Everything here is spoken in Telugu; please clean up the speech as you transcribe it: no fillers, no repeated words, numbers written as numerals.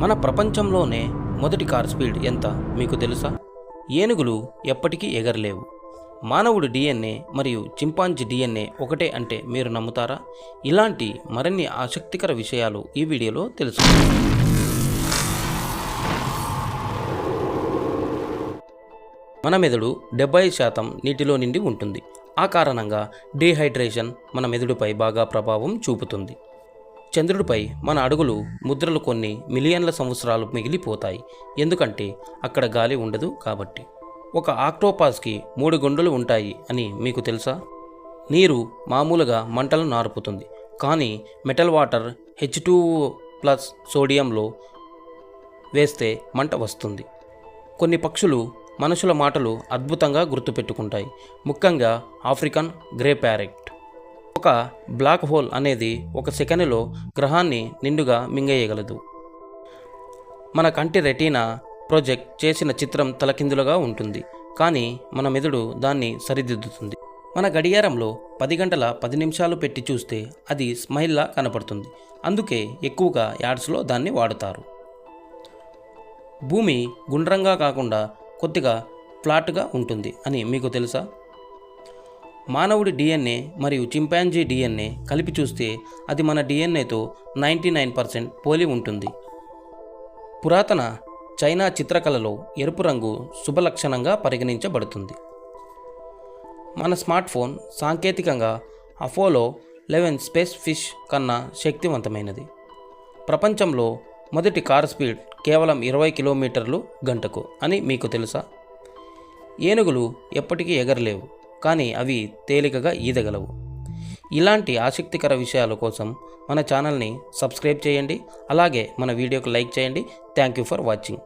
మన ప్రపంచంలోనే మొదటి కార్ స్పీడ్ ఎంత మీకు తెలుసా? ఏనుగులు ఎప్పటికీ ఎగరలేవు. మానవుడి డిఎన్ఏ మరియు చింపాంజీ డిఎన్ఏ ఒకటే అంటే మీరు నమ్ముతారా? ఇలాంటి మరిన్ని ఆసక్తికర విషయాలు ఈ వీడియోలో తెలుసుకుందాం. మన మెదడు 70% నీటిలో నిండి ఉంటుంది. ఆ కారణంగా డీహైడ్రేషన్ మన మెదడుపై బాగా ప్రభావం చూపుతుంది. చంద్రుడిపై మన అడుగులు ముద్రలు కొన్ని మిలియన్ల సంవత్సరాలు మిగిలిపోతాయి. ఎందుకంటే అక్కడ గాలి ఉండదు కాబట్టి. ఒక ఆక్టోపాస్కి 3 గుండెలు ఉంటాయి అని మీకు తెలుసా? నీరు మామూలుగా మంటలను నార్పుతుంది, కానీ మెటల్ వాటర్ H2O+ సోడియంలో వేస్తే మంట వస్తుంది. కొన్ని పక్షులు మనుషుల మాటలు అద్భుతంగా గుర్తుపెట్టుకుంటాయి, ముఖ్యంగా ఆఫ్రికన్ గ్రే ప్యారెట్. ఒక బ్లాక్ హోల్ అనేది ఒక సెకనులో గ్రహాన్ని నిండుగా మింగేయగలదు. మన కంటి రెటీనా ప్రొజెక్ట్ చేసిన చిత్రం తలకిందులుగా ఉంటుంది, కానీ మన మెదడు దాన్ని సరిదిద్దుతుంది. మన గడియారంలో 10 గంటల 10 నిమిషాలు పెట్టి చూస్తే అది స్మైల్లా కనపడుతుంది. అందుకే ఎక్కువగా యాడ్స్లో దాన్ని వాడుతారు. భూమి గుండ్రంగా కాకుండా కొద్దిగా ఫ్లాట్గా ఉంటుంది అని మీకు తెలుసా? మానవుడి డిఎన్ఏ మరియు చింపాంజీ డిఎన్ఏ కలిపి చూస్తే అది మన డిఎన్ఏతో 99% పోలి ఉంటుంది. పురాతన చైనా చిత్రకళలో ఎరుపు రంగు శుభలక్షణంగా పరిగణించబడుతుంది. మన స్మార్ట్ ఫోన్ సాంకేతికంగా అపోలో 11 స్పేస్ ఫిష్ కన్నా శక్తివంతమైనది. ప్రపంచంలో మొదటి కార్ స్పీడ్ కేవలం 20 కిలోమీటర్లు గంటకు అని మీకు తెలుసా? ఏనుగులు ఎప్పటికీ ఎగరలేవు, కానీ అవి తేలికగా ఈదగలవు. ఇలాంటి ఆసక్తికర విషయాల కోసం మన ఛానల్ని సబ్స్క్రైబ్ చేయండి. అలాగే మన వీడియోకి లైక్ చేయండి. Thank you for watching.